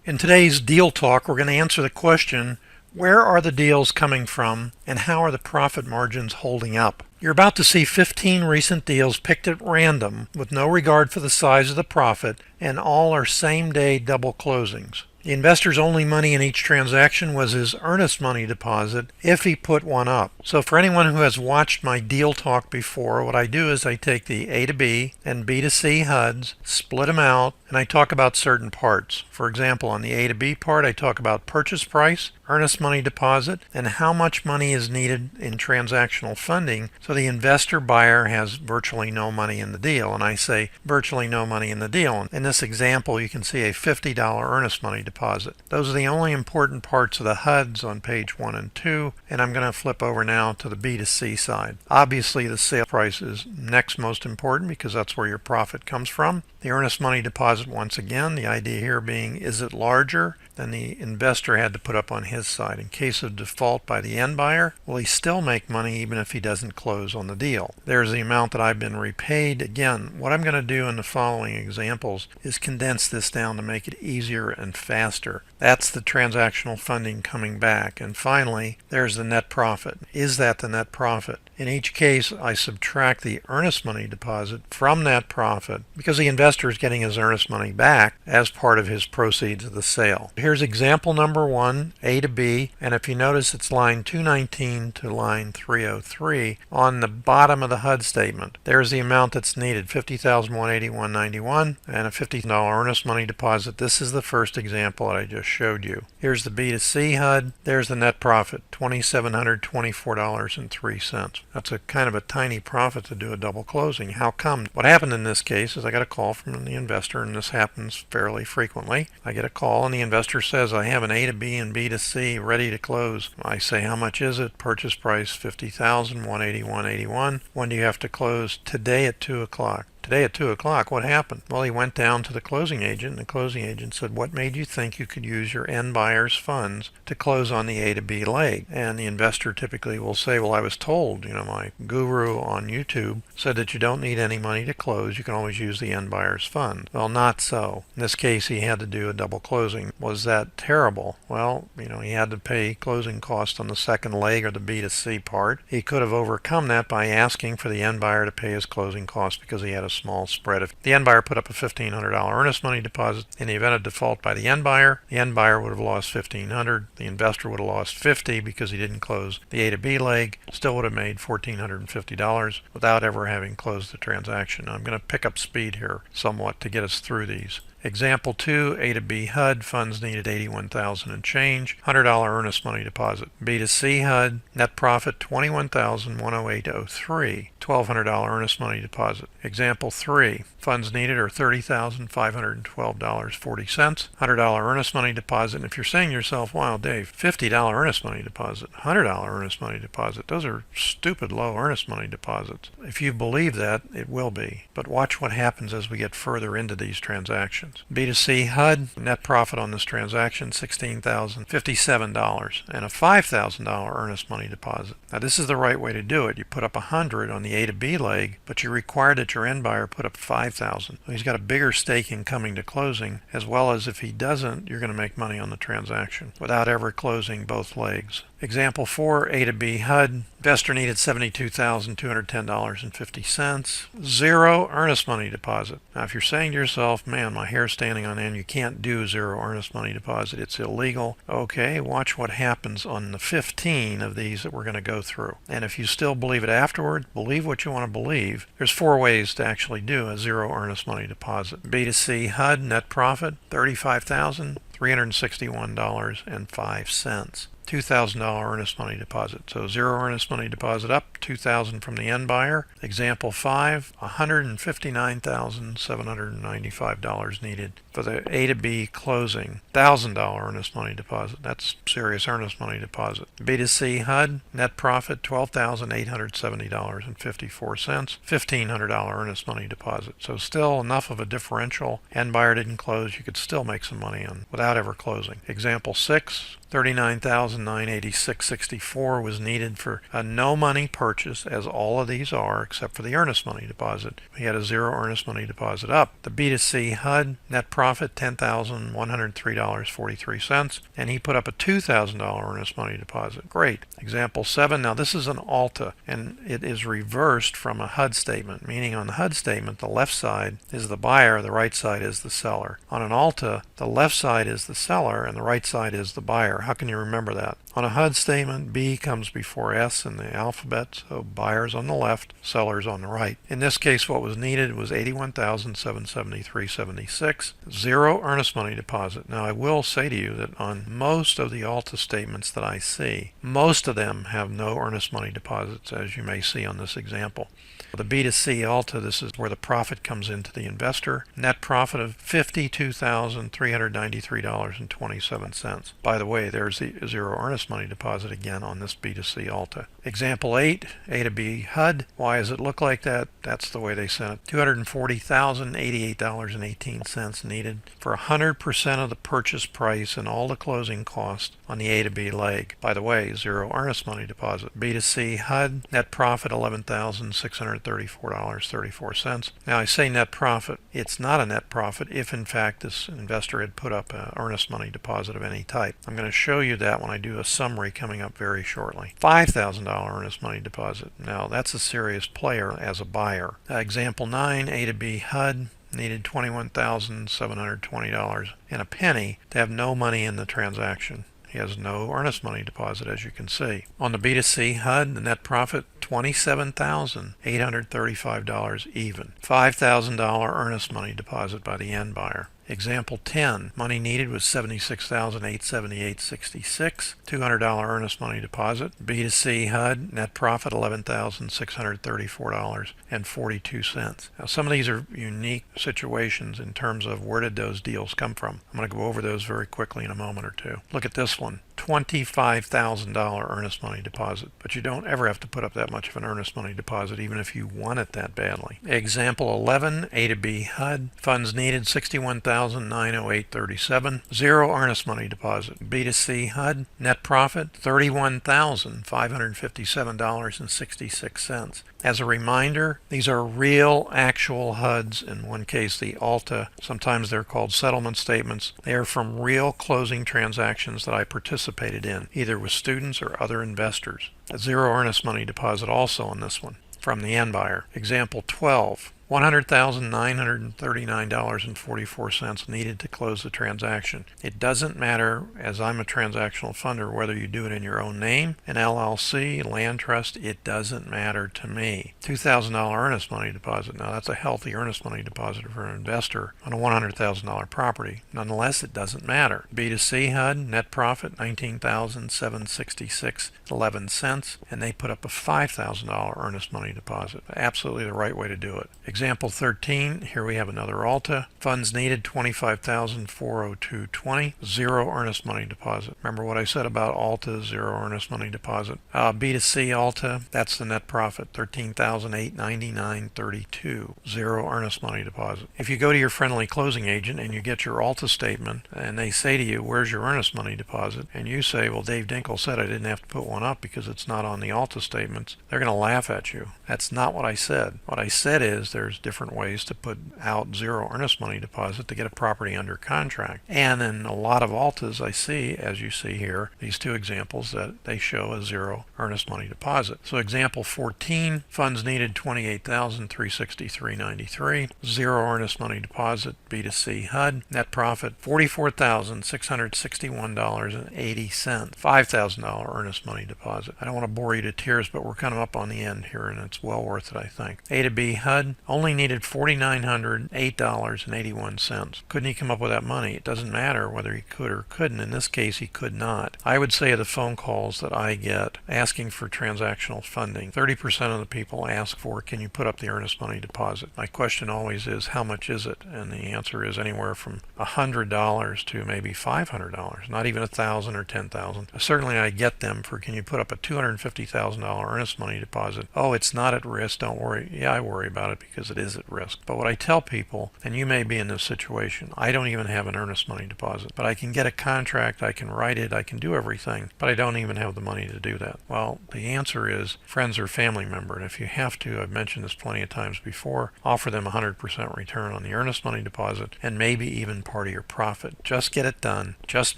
In today's Deal Talk, we're going to answer the question, where are the deals coming from and how are the profit margins holding up? You're about to see 15 recent deals picked at random with no regard for the size of the profit, and all are same-day double closings. The investor's only money in each transaction was his earnest money deposit if he put one up. So for anyone who has watched my deal talk before, what I do is I take the A to B and B to C HUDs, split them out, and I talk about certain parts. For example, on the A to B part, I talk about purchase price, earnest money deposit, and how much money is needed in transactional funding so the investor buyer has virtually no money in the deal. And I say virtually no money in the deal. In this example, you can see a $50 earnest money deposit. Those are the only important parts of the HUDs on page 1 and 2, and I'm going to flip over now to the B to C side. Obviously, the sale price is next most important because that's where your profit comes from. The earnest money deposit, once again, the idea here being, is it larger than the investor had to put up on his side? In case of default by the end buyer, will he still make money even if he doesn't close on the deal? There's the amount that I've been repaid. Again, what I'm going to do in the following examples is condense this down to make it easier and faster. That's the transactional funding coming back. And finally, there's the net profit. Is that the net profit? In each case, I subtract the earnest money deposit from that profit because the investor is getting his earnest money back as part of his proceeds of the sale. Here's example number 1, A to B, and if you notice it's line 219 to line 303 on the bottom of the HUD statement. There's the amount that's needed, $50,181.91 and a $50 earnest money deposit. This is the first example that I just showed you. Here's the B to C HUD. There's the net profit, $2,724.03. That's a kind of a tiny profit to do a double closing. How come? What happened in this case is I got a call from the investor, and this happens fairly frequently. I get a call and the investor says, I have an A to B and B to C ready to close. I say, how much is it? Purchase price $50,181.81. When do you have to close? Today at 2 o'clock. Today at 2 o'clock, what happened? Well, he went down to the closing agent, and the closing agent said, what made you think you could use your end buyer's funds to close on the A to B leg? And the investor typically will say, well, I was told, my guru on YouTube said that you don't need any money to close. You can always use the end buyer's funds. Well, not so. In this case, he had to do a double closing. Was that terrible? Well, he had to pay closing costs on the second leg or the B to C part. He could have overcome that by asking for the end buyer to pay his closing costs because he had a small spread. If the end buyer put up a $1,500 earnest money deposit, in the event of default by the end buyer would have lost $1,500. The investor would have lost $50 because he didn't close the A to B leg. Still would have made $1,450 without ever having closed the transaction. I'm going to pick up speed here somewhat to get us through these. Example 2, A to B HUD, funds needed $81,000 and change, $100 earnest money deposit. B to C HUD, net profit $21,108.03, $1,200 earnest money deposit. Example 3, funds needed are $30,512.40, $100 earnest money deposit. And if you're saying to yourself, wow, Dave, $50 earnest money deposit, $100 earnest money deposit, those are stupid low earnest money deposits. If you believe that, it will be. But watch what happens as we get further into these transactions. B to C HUD, net profit on this transaction, $16,057 and a $5,000 earnest money deposit. Now this is the right way to do it. You put up $100 on the A to B leg, but you require that your end buyer put up $5,000. So he's got a bigger stake in coming to closing, as well as if he doesn't, you're going to make money on the transaction without ever closing both legs. Example 4, A to B HUD, investor needed $72,210.50, zero earnest money deposit. Now if you're saying to yourself, man, my hair's standing on end, you can't do zero earnest money deposit, it's illegal. Okay, watch what happens on the 15 of these that we're going to go through. And if you still believe it afterward, believe what you want to believe. There's 4 ways to actually do a zero earnest money deposit. B to C HUD, net profit, $35,361.05. $2,000 earnest money deposit. So zero earnest money deposit up, $2,000 from the end buyer. Example 5, $159,795 needed for the A to B closing. $1,000 earnest money deposit. That's serious earnest money deposit. B to C HUD, net profit $12,870.54. $1,500 earnest money deposit. So still enough of a differential. End buyer didn't close. You could still make some money on without ever closing. Example 6, $39,986.64 was needed for a no money purchase purchase, as all of these are except for the earnest money deposit. We had a zero earnest money deposit up. The B2C HUD net profit $10,103.43, and he put up a $2,000 earnest money deposit. Great. Example 7. Now this is an ALTA, and it is reversed from a HUD statement, meaning on the HUD statement the left side is the buyer, the right side is the seller. On an ALTA, the left side is the seller and the right side is the buyer. How can you remember that? On a HUD statement, B comes before S in the alphabet, so buyers on the left, sellers on the right. In this case, what was needed was $81,773.76, zero earnest money deposit. Now, I will say to you that on most of the ALTA statements that I see, most of them have no earnest money deposits, as you may see on this example. The B2C ALTA, this is where the profit comes into the investor. Net profit of $52,393.27. By the way, there's the zero earnest money deposit again on this B2C ALTA. Example 8, A to B HUD. Why does it look like that? That's the way they sent it. $240,088.18 needed for 100% of the purchase price and all the closing costs on the A to B leg. By the way, zero earnest money deposit. B2C HUD, net profit $11,634.34. Now I say net profit. It's not a net profit if in fact this investor had put up an earnest money deposit of any type. I'm going to show you that when I do a summary coming up very shortly. $5,000 earnest money deposit. Now that's a serious player as a buyer. Example 9, A to B HUD. Needed $21,720 and a penny to have no money in the transaction. He has no earnest money deposit, as you can see. On the B2C HUD, the net profit $27,835 even. $5,000 earnest money deposit by the end buyer. Example 10, money needed was $76,878.66, $200 earnest money deposit. B2C HUD, net profit $11,634.42. Now some of these are unique situations in terms of where did those deals come from. I'm going to go over those very quickly in a moment or two. Look at this one, $25,000 earnest money deposit, but you don't ever have to put up that much of an earnest money deposit even if you want it that badly. Example 11, A to B HUD, funds needed $61,908.37, zero earnest money deposit. B2C HUD, net profit $31,557.66. As a reminder, these are real actual HUDs. In one case, the ALTA, sometimes they're called settlement statements. They are from real closing transactions that I participated in, either with students or other investors. A zero earnest money deposit also on this one from the end buyer. Example 12. $100,939.44 needed to close the transaction. It doesn't matter, as I'm a transactional funder, whether you do it in your own name, an LLC, land trust, it doesn't matter to me. $2,000 earnest money deposit. Now that's a healthy earnest money deposit for an investor on a $100,000 property. Nonetheless, it doesn't matter. B2C HUD, net profit $19,766.11, and they put up a $5,000 earnest money deposit. Absolutely the right way to do it. Example 13, here we have another ALTA. Funds needed $25,402.20, zero earnest money deposit. Remember what I said about ALTA, zero earnest money deposit. B2C ALTA, that's the net profit, $13,899.32, zero earnest money deposit. If you go to your friendly closing agent and you get your ALTA statement and they say to you, where's your earnest money deposit? And you say, well, Dave Dinkel said I didn't have to put one up because it's not on the ALTA statements. They're going to laugh at you. That's not what I said. What I said is there's different ways to put out zero earnest money deposit to get a property under contract. And in a lot of ALTAs I see, as you see here, these two examples, that they show a zero earnest money deposit. So example 14, funds needed $28,363.93, zero earnest money deposit. B2C HUD, net profit $44,661.80, $5,000 earnest money deposit. I don't want to bore you to tears, but we're kind of up on the end here and it's well worth it, I think. A to B HUD, only needed $4,908.81. Couldn't he come up with that money? It doesn't matter whether he could or couldn't. In this case, he could not. I would say the phone calls that I get asking for transactional funding, 30% of the people ask for, can you put up the earnest money deposit? My question always is, how much is it? And the answer is anywhere from $100 to maybe $500, not even $1,000 or $10,000. Certainly I get them for, can you put up a $250,000 earnest money deposit? Oh, it's not at risk, don't worry. Yeah, I worry about it because because it is at risk. But what I tell people, and you may be in this situation, I don't even have an earnest money deposit, but I can get a contract, I can write it, I can do everything, but I don't even have the money to do that. Well, the answer is friends or family member. And if you have to, I've mentioned this plenty of times before, offer them 100% return on the earnest money deposit and maybe even part of your profit. Just get it done. Just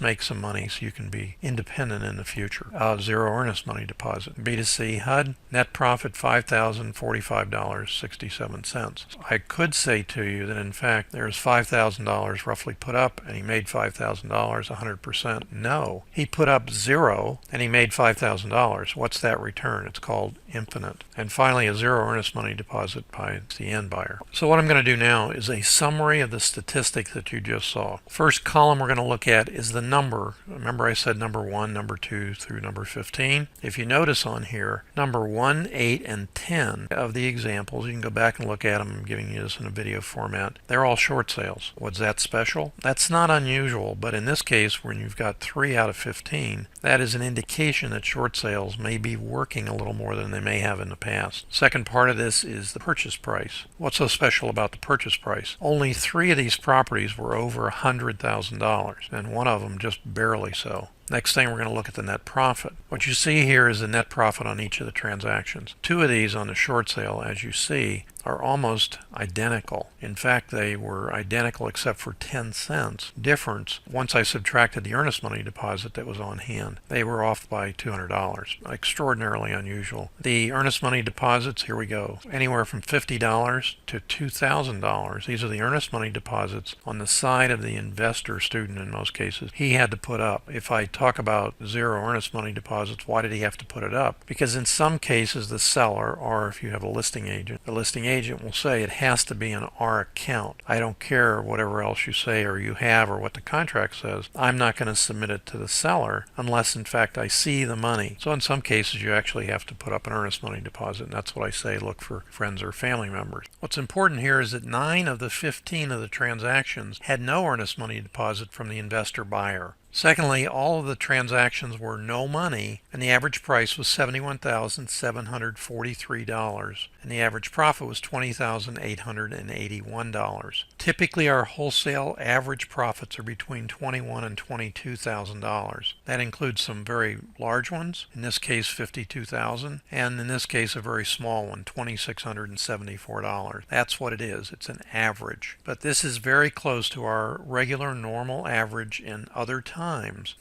make some money so you can be independent in the future. Zero earnest money deposit. B2C HUD, net profit $5,045.67. I could say to you that in fact there's $5,000 roughly put up and he made $5,000 100%. No, he put up zero and he made $5,000. What's that return? It's called infinite. And finally, a zero earnest money deposit by the end buyer. So what I'm going to do now is a summary of the statistic that you just saw. First column we're going to look at is the number. Remember I said number 1, number 2 through number 15. If you notice on here, number 1, 8, and 10 of the examples, you can go back and look at them. I'm giving you this in a video format. They're all short sales. What's that special? That's not unusual, but in this case, when you've got 3 out of 15, that is an indication that short sales may be working a little more than they may have in the past. Second part of this is the purchase price. What's so special about the purchase price? Only 3 of these properties were over $100,000, and one of them just barely so. Next thing, we're going to look at the net profit. What you see here is the net profit on each of the transactions. 2 of these on the short sale, as you see, are almost identical. In fact, they were identical except for 10 cents difference. Once I subtracted the earnest money deposit that was on hand, they were off by $200. Extraordinarily unusual. The earnest money deposits, here we go, anywhere from $50 to $2,000. These are the earnest money deposits on the side of the investor, student in most cases, he had to put up. If I talk about zero earnest money deposits, why did he have to put it up? Because in some cases the seller, or if you have a listing agent, the listing agent will say it has to be in our account. I don't care whatever else you say or you have or what the contract says. I'm not going to submit it to the seller unless in fact I see the money. So in some cases you actually have to put up an earnest money deposit, and that's what I say, look for friends or family members. What's important here is that 9 of the 15 of the transactions had no earnest money deposit from the investor buyer. Secondly, all of the transactions were no money, and the average price was $71,743, and the average profit was $20,881. Typically, our wholesale average profits are between $21,000 and $22,000. That includes some very large ones, in this case $52,000, and in this case a very small one, $2,674. That's what it is. It's an average. But this is very close to our regular normal average in other times.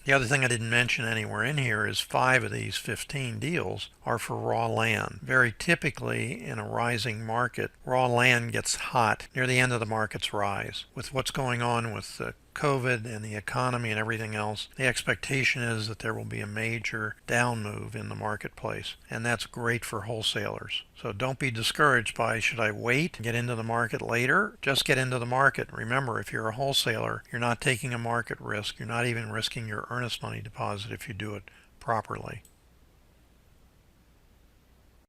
The other thing I didn't mention anywhere in here is 5 of these 15 deals are for raw land. Very typically in a rising market, raw land gets hot near the end of the market's rise. With what's going on with COVID and the economy and everything else, the expectation is that there will be a major down move in the marketplace, and that's great for wholesalers. So don't be discouraged by, should I wait and get into the market later? Just get into the market. Remember, if you're a wholesaler, you're not taking a market risk. You're not even risking your earnest money deposit if you do it properly.